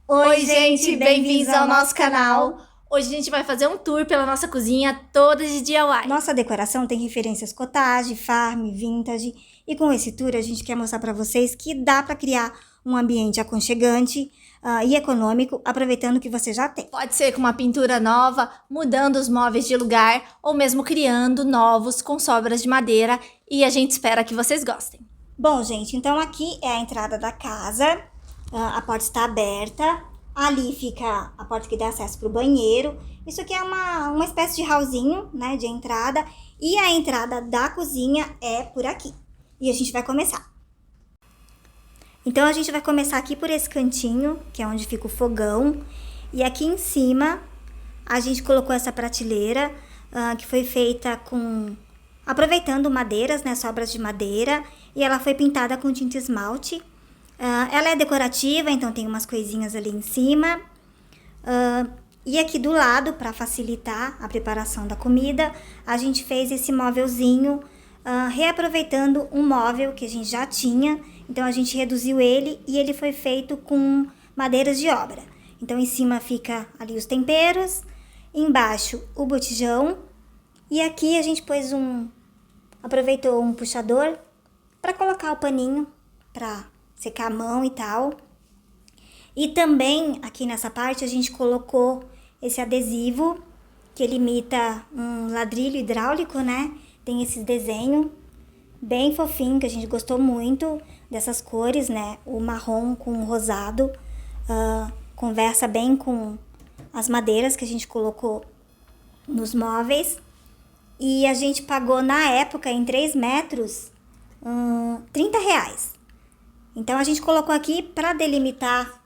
Oi, gente, bem-vindos ao nosso canal. Hoje a gente vai fazer um tour pela nossa cozinha toda de DIY. Nossa decoração tem referências cottage, farm, vintage. E com esse tour a gente quer mostrar para vocês que dá para criar um ambiente aconchegante e econômico, aproveitando o que você já tem. Pode ser com uma pintura nova, mudando os móveis de lugar ou mesmo criando novos com sobras de madeira, e a gente espera que vocês gostem. Bom, gente, então aqui é a entrada da casa. A porta está aberta. Ali fica a porta que dá acesso para o banheiro. Isso aqui é uma espécie de hallzinho, né, de entrada. E a entrada da cozinha é por aqui. E a gente vai começar. Então, a gente vai começar aqui por esse cantinho, que é onde fica o fogão. E aqui em cima, a gente colocou essa prateleira, que foi feita aproveitando madeiras, né, sobras de madeira. E ela foi pintada com tinta esmalte. Ela é decorativa, então tem umas coisinhas ali em cima. E aqui do lado, para facilitar a preparação da comida, a gente fez esse móvelzinho, reaproveitando um móvel que a gente já tinha. Então, a gente reduziu ele e ele foi feito com madeiras de obra. Então, em cima fica ali os temperos, embaixo o botijão. E aqui a gente aproveitou um puxador para colocar o paninho, para secar a mão e tal. E também aqui nessa parte a gente colocou esse adesivo que ele imita um ladrilho hidráulico, né? Tem esse desenho bem fofinho que a gente gostou muito dessas cores, né? O marrom com o rosado conversa bem com as madeiras que a gente colocou nos móveis. E a gente pagou na época em 3 metros R$30. Então, a gente colocou aqui para delimitar,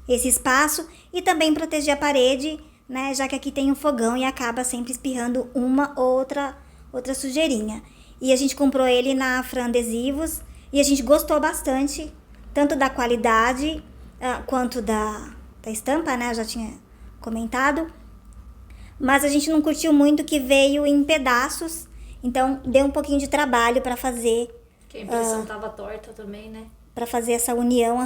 esse espaço e também proteger a parede, né? Já que aqui tem um fogão e acaba sempre espirrando uma ou outra sujeirinha. E a gente comprou ele na Fran Adesivos e a gente gostou bastante, tanto da qualidade quanto da estampa, né? Eu já tinha comentado. Mas a gente não curtiu muito que veio em pedaços. Então, deu um pouquinho de trabalho para fazer. Que a impressão tava torta também, né? Para fazer essa união,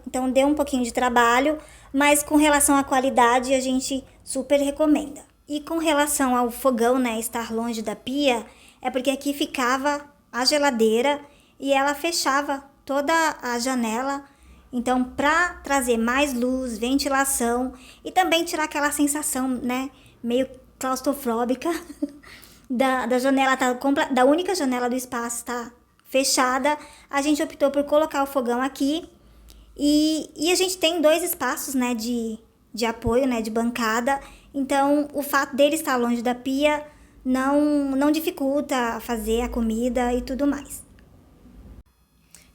Então, deu um pouquinho de trabalho. Mas com relação à qualidade, a gente super recomenda. E com relação ao fogão, né, estar longe da pia, é porque aqui ficava a geladeira e ela fechava toda a janela. Então, para trazer mais luz, ventilação e também tirar aquela sensação, né, meio claustrofóbica, da janela da única janela do espaço está fechada, a gente optou por colocar o fogão aqui e a gente tem 2 espaços, né, de apoio, né, de bancada. Então, o fato dele estar longe da pia não dificulta fazer a comida e tudo mais.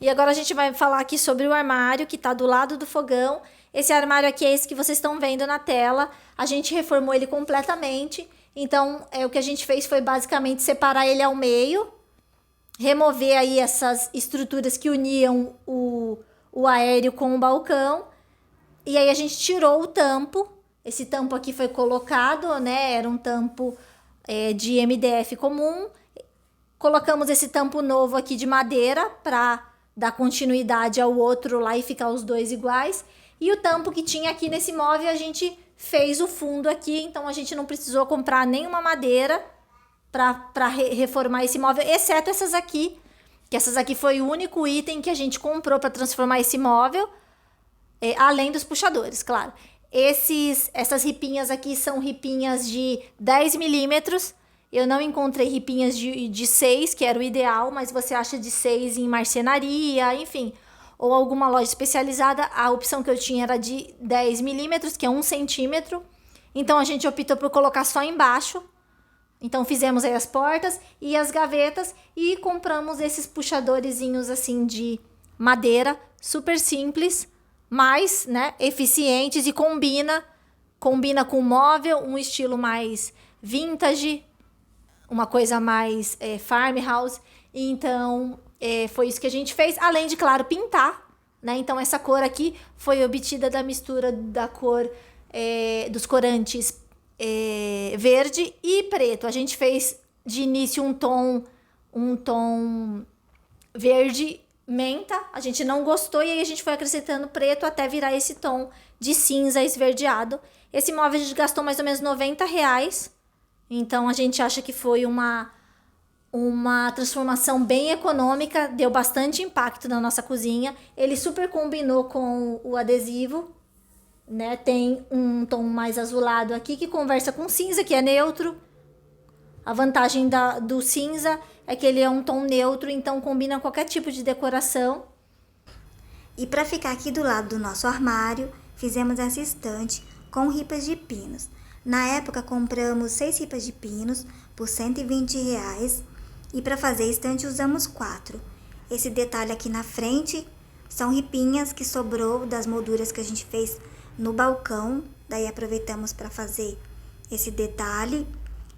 E agora a gente vai falar aqui sobre o armário que tá do lado do fogão. Esse armário aqui é esse que vocês estão vendo na tela. A gente reformou ele completamente. Então, o que a gente fez foi basicamente separar ele ao meio, remover aí essas estruturas que uniam o aéreo com o balcão. E aí a gente tirou o tampo. Esse tampo aqui foi colocado, né? Era um tampo de MDF comum. Colocamos esse tampo novo aqui de madeira para dar continuidade ao outro lá e ficar os dois iguais. E o tampo que tinha aqui nesse móvel, a gente fez o fundo aqui, então a gente não precisou comprar nenhuma madeira para reformar esse móvel, exceto essas aqui, que essas aqui foi o único item que a gente comprou para transformar esse móvel, além dos puxadores, claro. Essas ripinhas aqui são ripinhas de 10 milímetros. Eu não encontrei ripinhas de 6, que era o ideal, mas você acha de 6 em marcenaria, enfim, ou alguma loja especializada. A opção que eu tinha era de 10 milímetros, que é 1 centímetro. Então, a gente optou por colocar só embaixo. Então, fizemos aí as portas e as gavetas e compramos esses puxadorzinhos assim de madeira, super simples, mas, né, eficientes e combina com o móvel, um estilo mais vintage, uma coisa mais farmhouse. Então, foi isso que a gente fez, além de, claro, pintar, né? Então, essa cor aqui foi obtida da mistura da cor dos corantes verde e preto. A gente fez de início um tom verde menta, a gente não gostou e aí a gente foi acrescentando preto até virar esse tom de cinza esverdeado. Esse móvel a gente gastou mais ou menos R$90, então a gente acha que foi uma transformação bem econômica, deu bastante impacto na nossa cozinha. Ele super combinou com o adesivo, né? Tem um tom mais azulado aqui que conversa com cinza, que é neutro. A vantagem do cinza é que ele é um tom neutro, então combina qualquer tipo de decoração. E para ficar aqui do lado do nosso armário, fizemos essa estante com ripas de pinos. Na época compramos 6 ripas de pinos por R$120 e para fazer a estante usamos 4. Esse detalhe aqui na frente são ripinhas que sobrou das molduras que a gente fez no balcão, daí aproveitamos para fazer esse detalhe.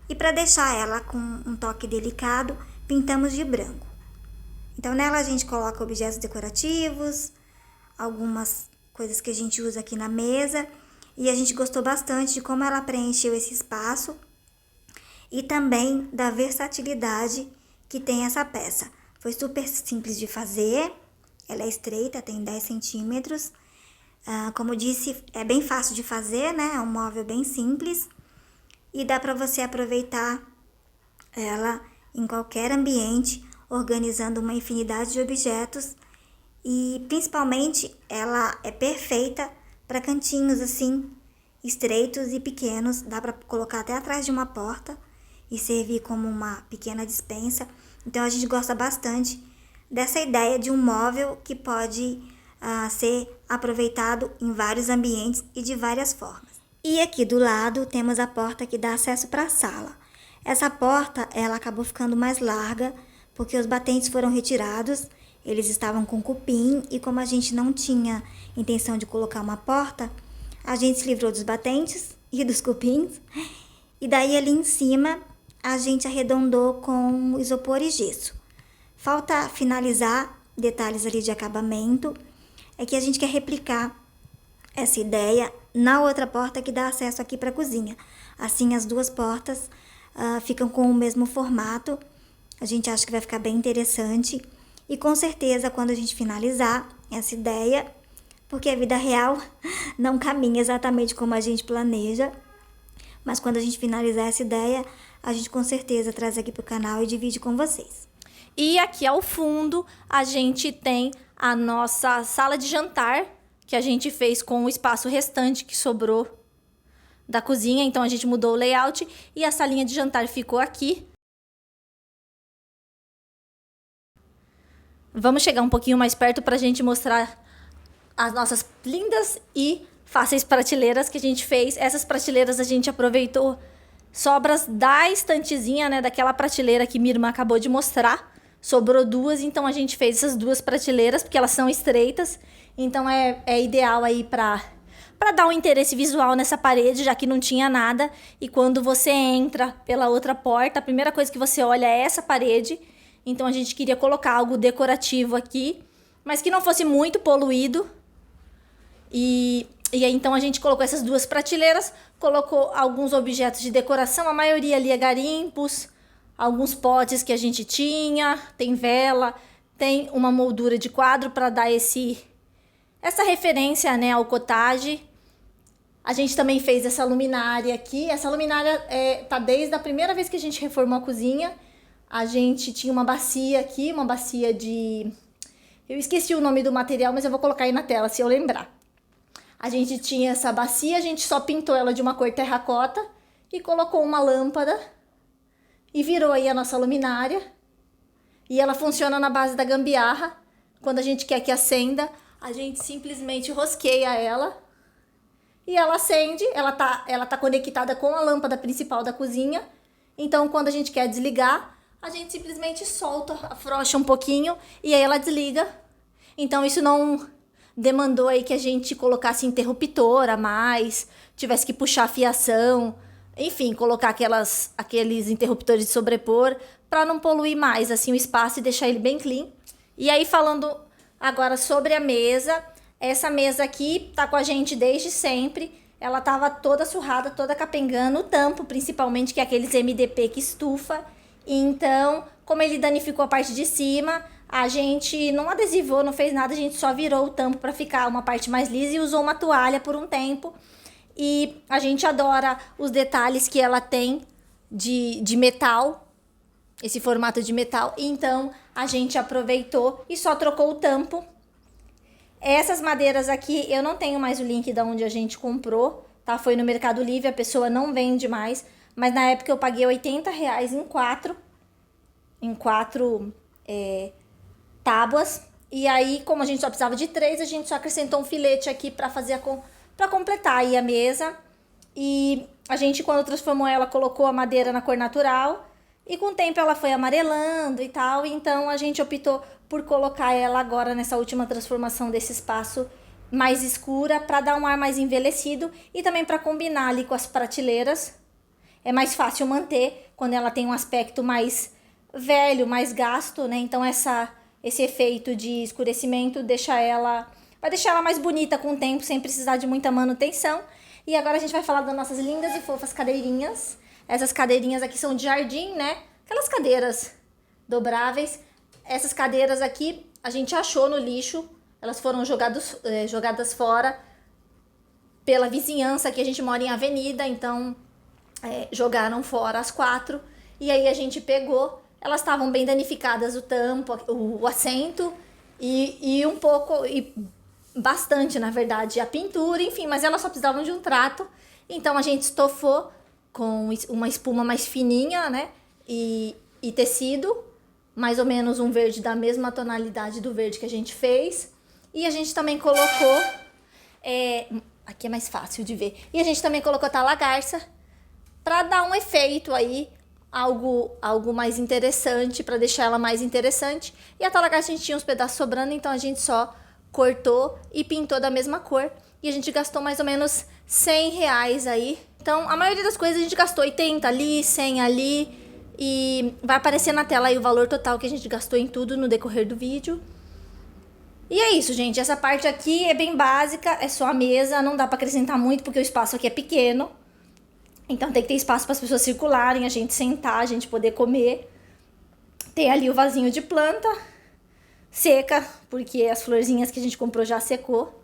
E para deixar ela com um toque delicado, pintamos de branco. Então nela a gente coloca objetos decorativos, algumas coisas que a gente usa aqui na mesa. E a gente gostou bastante de como ela preencheu esse espaço e também da versatilidade que tem essa peça. Foi super simples de fazer, ela é estreita, tem 10 centímetros. Como eu disse, é bem fácil de fazer, né? É um móvel bem simples. E dá para você aproveitar ela em qualquer ambiente, organizando uma infinidade de objetos. E principalmente ela é perfeita para cantinhos assim, estreitos e pequenos. Dá para colocar até atrás de uma porta e servir como uma pequena despensa. Então a gente gosta bastante dessa ideia de um móvel que pode ser aproveitado em vários ambientes e de várias formas. E aqui do lado temos a porta que dá acesso para a sala. Essa porta ela acabou ficando mais larga porque os batentes foram retirados, eles estavam com cupim e como a gente não tinha intenção de colocar uma porta, a gente se livrou dos batentes e dos cupins. E daí ali em cima a gente arredondou com isopor e gesso. Falta finalizar detalhes ali de acabamento, é que a gente quer replicar essa ideia na outra porta que dá acesso aqui para a cozinha. Assim as duas portas ficam com o mesmo formato. A gente acha que vai ficar bem interessante. E com certeza quando a gente finalizar essa ideia, porque a vida real não caminha exatamente como a gente planeja, mas quando a gente finalizar essa ideia, a gente com certeza traz aqui para o canal e divide com vocês. E aqui ao fundo a gente tem a nossa sala de jantar, que a gente fez com o espaço restante que sobrou da cozinha. Então a gente mudou o layout e a salinha de jantar ficou aqui. Vamos chegar um pouquinho mais perto para a gente mostrar as nossas lindas e fáceis prateleiras que a gente fez. Essas prateleiras a gente aproveitou sobras da estantezinha, né, daquela prateleira que minha irmã acabou de mostrar. Sobrou duas, então a gente fez essas duas prateleiras, porque elas são estreitas. Então é ideal aí para dar um interesse visual nessa parede, já que não tinha nada. E quando você entra pela outra porta, a primeira coisa que você olha é essa parede. Então a gente queria colocar algo decorativo aqui, mas que não fosse muito poluído. E aí então a gente colocou essas duas prateleiras, colocou alguns objetos de decoração, a maioria ali é garimpos, alguns potes que a gente tinha, tem vela, tem uma moldura de quadro para dar essa referência, né, ao cottage. A gente também fez essa luminária aqui. Essa luminária tá desde a primeira vez que a gente reformou a cozinha. A gente tinha uma bacia aqui, uma bacia de... Eu esqueci o nome do material, mas eu vou colocar aí na tela se eu lembrar. A gente tinha essa bacia, a gente só pintou ela de uma cor terracota e colocou uma lâmpada e virou aí a nossa luminária. E ela funciona na base da gambiarra. Quando a gente quer que acenda, a gente simplesmente rosqueia ela e ela acende. Ela tá conectada com a lâmpada principal da cozinha. Então, quando a gente quer desligar, a gente simplesmente solta, afrouxa um pouquinho e aí ela desliga. Então, isso não demandou aí que a gente colocasse interruptor a mais, tivesse que puxar a fiação, enfim, colocar aqueles interruptores de sobrepor para não poluir mais assim o espaço e deixar ele bem clean. E aí, falando agora sobre a mesa, essa mesa aqui tá com a gente desde sempre. Ela tava toda surrada, toda capengando, o tampo principalmente, que é aqueles MDP que estufa. Então, como ele danificou a parte de cima, a gente não adesivou, não fez nada, a gente só virou o tampo para ficar uma parte mais lisa e usou uma toalha por um tempo. E a gente adora os detalhes que ela tem de metal, esse formato de metal. Então a gente aproveitou e só trocou o tampo. Essas madeiras aqui, eu não tenho mais o link de onde a gente comprou, tá? Foi no Mercado Livre, a pessoa não vende mais. Mas na época eu paguei R$80 em quatro tábuas. E aí, como a gente só precisava de 3, a gente só acrescentou um filete aqui pra fazer para completar aí a mesa. E a gente, quando transformou ela, colocou a madeira na cor natural. E com o tempo ela foi amarelando e tal. Então a gente optou por colocar ela agora nessa última transformação desse espaço mais escura, para dar um ar mais envelhecido e também para combinar ali com as prateleiras. É mais fácil manter quando ela tem um aspecto mais velho, mais gasto, né? Então esse efeito de escurecimento vai deixar ela mais bonita com o tempo, sem precisar de muita manutenção. E agora a gente vai falar das nossas lindas e fofas cadeirinhas. Essas cadeirinhas aqui são de jardim, né? Aquelas cadeiras dobráveis. Essas cadeiras aqui a gente achou no lixo. Elas foram jogadas fora pela vizinhança, que a gente mora em avenida, então jogaram fora as 4. E aí a gente pegou. Elas estavam bem danificadas, o tampo, o assento e um pouco, e bastante, na verdade, a pintura, enfim, mas elas só precisavam de um trato. Então a gente estofou com uma espuma mais fininha, né? E tecido, mais ou menos um verde da mesma tonalidade do verde que a gente fez. E a gente também colocou, aqui é mais fácil de ver, e a gente também colocou talagarça para dar um efeito aí, algo mais interessante, para deixar ela mais interessante. E a talagarça a gente tinha uns pedaços sobrando, então a gente só cortou e pintou da mesma cor. E a gente gastou mais ou menos R$100 aí. Então, a maioria das coisas a gente gastou 80 ali, 100 ali. E vai aparecer na tela aí o valor total que a gente gastou em tudo no decorrer do vídeo. E é isso, gente. Essa parte aqui é bem básica, é só a mesa. Não dá pra acrescentar muito porque o espaço aqui é pequeno. Então tem que ter espaço para as pessoas circularem, a gente sentar, a gente poder comer. Tem ali o vasinho de planta seca, porque as florzinhas que a gente comprou já secou.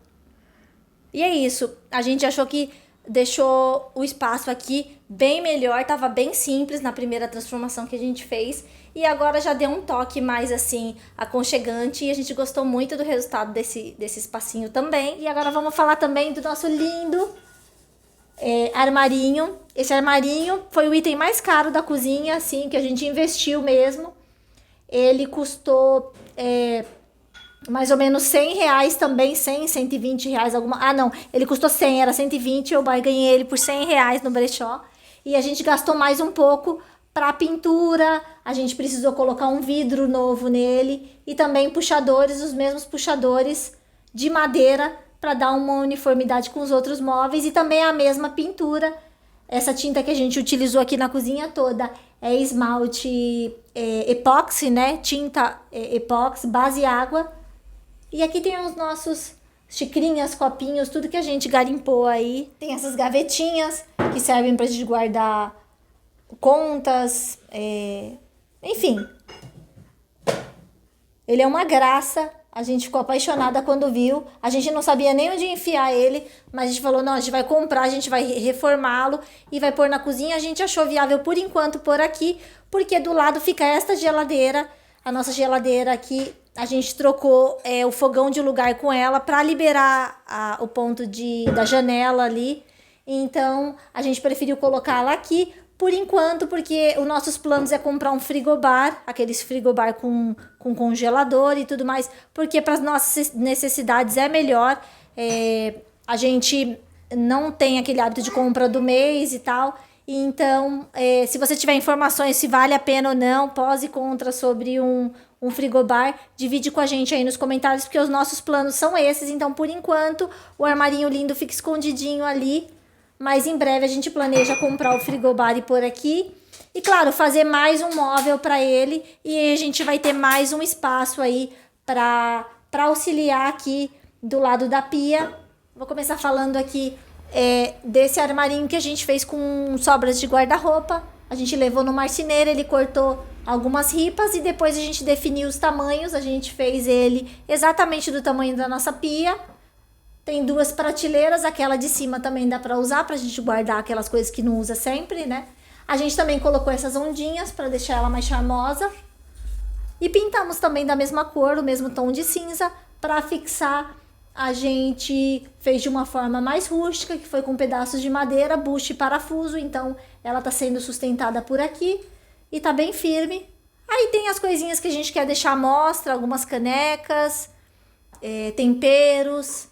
E é isso. A gente achou que deixou o espaço aqui bem melhor, tava bem simples na primeira transformação que a gente fez. E agora já deu um toque mais assim, aconchegante, e a gente gostou muito do resultado desse espacinho também. E agora vamos falar também do nosso lindo armarinho. Esse armarinho foi o item mais caro da cozinha, assim, que a gente investiu mesmo. Ele custou mais ou menos R$100 também, 100, R$120 alguma. Ah, não, ele custou 100, era 120, eu ganhei ele por R$100 no brechó. E a gente gastou mais um pouco para pintura, a gente precisou colocar um vidro novo nele e também puxadores, os mesmos puxadores de madeira para dar uma uniformidade com os outros móveis e também a mesma pintura. Essa tinta que a gente utilizou aqui na cozinha toda é esmalte epóxi, né? Tinta epóxi, base água. E aqui tem os nossos xicrinhas, copinhos, tudo que a gente garimpou aí. Tem essas gavetinhas que servem pra gente guardar contas, enfim. Ele é uma graça. A gente ficou apaixonada quando viu. A gente não sabia nem onde enfiar ele, mas a gente falou, não, a gente vai comprar, a gente vai reformá-lo e vai pôr na cozinha. A gente achou viável por enquanto pôr aqui, porque do lado fica esta geladeira. A nossa geladeira aqui, a gente trocou o fogão de lugar com ela para liberar o ponto da janela ali. Então, a gente preferiu colocá-la aqui por enquanto, porque os nossos planos é comprar um frigobar, aqueles frigobar com congelador e tudo mais, porque para as nossas necessidades é melhor. A gente não tem aquele hábito de compra do mês e tal. Então, se você tiver informações se vale a pena ou não, pós e contra sobre um frigobar, divide com a gente aí nos comentários, porque os nossos planos são esses. Então, por enquanto, o armarinho lindo fica escondidinho ali, mas em breve a gente planeja comprar o frigobar e pôr aqui. E claro, fazer mais um móvel para ele, e a gente vai ter mais um espaço aí para auxiliar aqui do lado da pia. Vou começar falando aqui desse armarinho que a gente fez com sobras de guarda-roupa. A gente levou no marceneiro, ele cortou algumas ripas e depois a gente definiu os tamanhos. A gente fez ele exatamente do tamanho da nossa pia. Tem 2 prateleiras, aquela de cima também dá pra usar, pra gente guardar aquelas coisas que não usa sempre, né? A gente também colocou essas ondinhas pra deixar ela mais charmosa. E pintamos também da mesma cor, o mesmo tom de cinza, pra fixar. A gente fez de uma forma mais rústica, que foi com pedaços de madeira, bucho e parafuso. Então ela tá sendo sustentada por aqui e tá bem firme. Aí tem as coisinhas que a gente quer deixar à mostra, algumas canecas, temperos,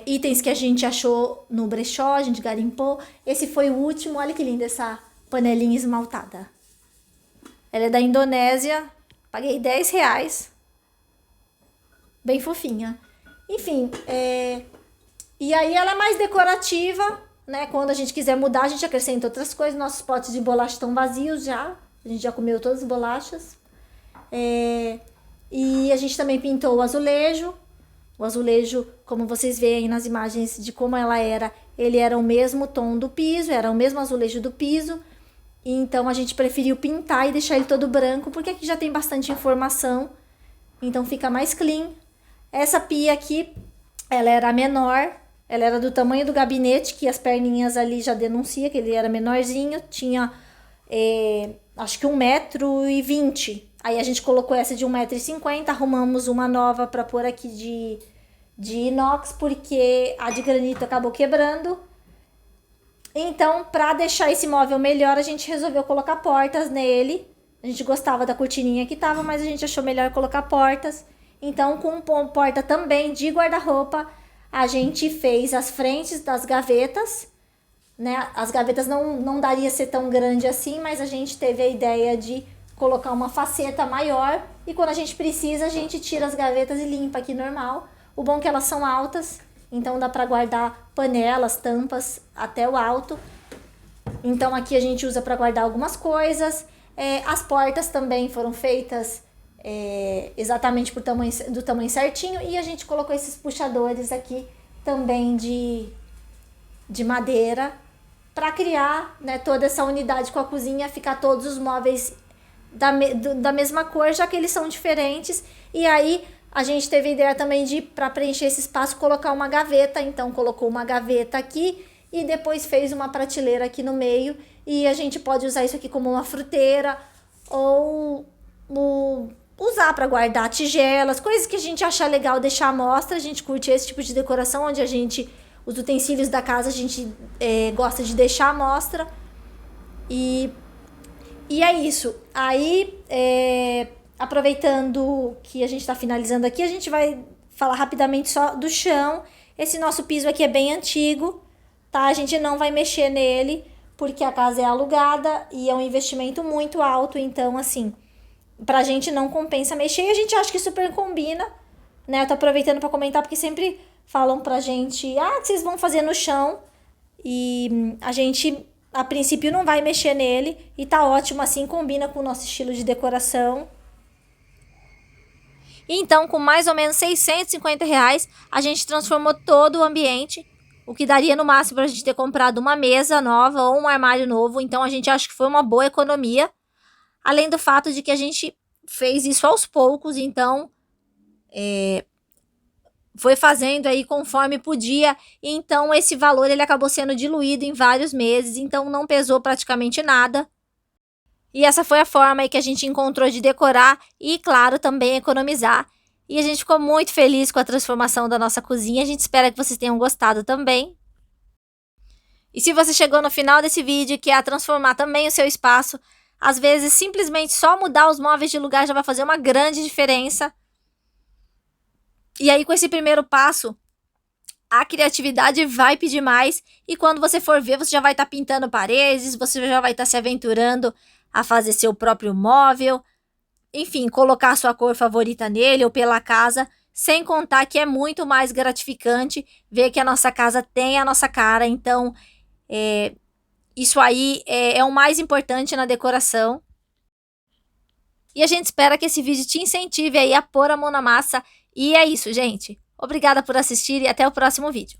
itens que a gente achou no brechó, a gente garimpou. Esse foi o último, olha que linda essa panelinha esmaltada. Ela é da Indonésia, paguei R$10, bem fofinha. Enfim, e aí ela é mais decorativa, né? Quando a gente quiser mudar, a gente acrescenta outras coisas. Nossos potes de bolacha estão vazios já, a gente já comeu todas as bolachas. E a gente também pintou o azulejo. O azulejo, como vocês veem aí nas imagens de como ela era, ele era o mesmo tom do piso, era o mesmo azulejo do piso. Então a gente preferiu pintar e deixar ele todo branco, porque aqui já tem bastante informação, então fica mais clean. Essa pia aqui, ela era menor, ela era do tamanho do gabinete, que as perninhas ali já denuncia que ele era menorzinho, tinha acho que 1,20 m. Aí a gente colocou essa de 1,50 m, arrumamos uma nova para pôr aqui de inox, porque a de granito acabou quebrando. Então, para deixar esse móvel melhor, a gente resolveu colocar portas nele. A gente gostava da cortininha que tava, mas a gente achou melhor colocar portas. Então, com porta também de guarda-roupa, a gente fez as frentes das gavetas, né? As gavetas não daria ser tão grande assim, mas a gente teve a ideia de colocar uma faceta maior. E quando a gente precisa, a gente tira as gavetas e limpa aqui normal. O bom é que elas são altas, então dá para guardar panelas, tampas até o alto. Então aqui a gente usa para guardar algumas coisas. As portas também foram feitas exatamente do tamanho certinho. E a gente colocou esses puxadores aqui também de madeira para criar, né, toda essa unidade com a cozinha, ficar todos os móveis da mesma cor, já que eles são diferentes. E aí a gente teve a ideia também de, para preencher esse espaço, colocar uma gaveta. Então colocou uma gaveta aqui e depois fez uma prateleira aqui no meio. E a gente pode usar isso aqui como uma fruteira ou usar para guardar tigelas, coisas que a gente achar legal deixar à mostra. A gente curte esse tipo de decoração, onde os utensílios da casa a gente gosta de deixar à mostra. E é isso. Aí, aproveitando que a gente está finalizando aqui, a gente vai falar rapidamente só do chão. Esse nosso piso aqui é bem antigo, tá? A gente não vai mexer nele, porque a casa é alugada e é um investimento muito alto. Então, assim, pra gente não compensa mexer. E a gente acha que super combina, né? Eu tô aproveitando para comentar, porque sempre falam pra gente, que vocês vão fazer no chão. E a gente, a princípio, não vai mexer nele. E tá ótimo assim, combina com o nosso estilo de decoração. Então, com mais ou menos R$650, a gente transformou todo o ambiente. O que daria no máximo pra gente ter comprado uma mesa nova ou um armário novo. Então, a gente acha que foi uma boa economia. Além do fato de que a gente fez isso aos poucos. Então, foi fazendo aí conforme podia. Então, esse valor ele acabou sendo diluído em vários meses. Então, não pesou praticamente nada. E essa foi a forma aí que a gente encontrou de decorar e, claro, também economizar. E a gente ficou muito feliz com a transformação da nossa cozinha. A gente espera que vocês tenham gostado também. E se você chegou no final desse vídeo e quer transformar também o seu espaço, às vezes simplesmente só mudar os móveis de lugar já vai fazer uma grande diferença. E aí, com esse primeiro passo, a criatividade vai pedir mais. E quando você for ver, você já vai estar pintando paredes, você já vai estar se aventurando a fazer seu próprio móvel. Enfim, colocar sua cor favorita nele ou pela casa. Sem contar que é muito mais gratificante ver que a nossa casa tem a nossa cara. Então, isso aí é o mais importante na decoração. E a gente espera que esse vídeo te incentive aí a pôr a mão na massa. E é isso, gente. Obrigada por assistir e até o próximo vídeo.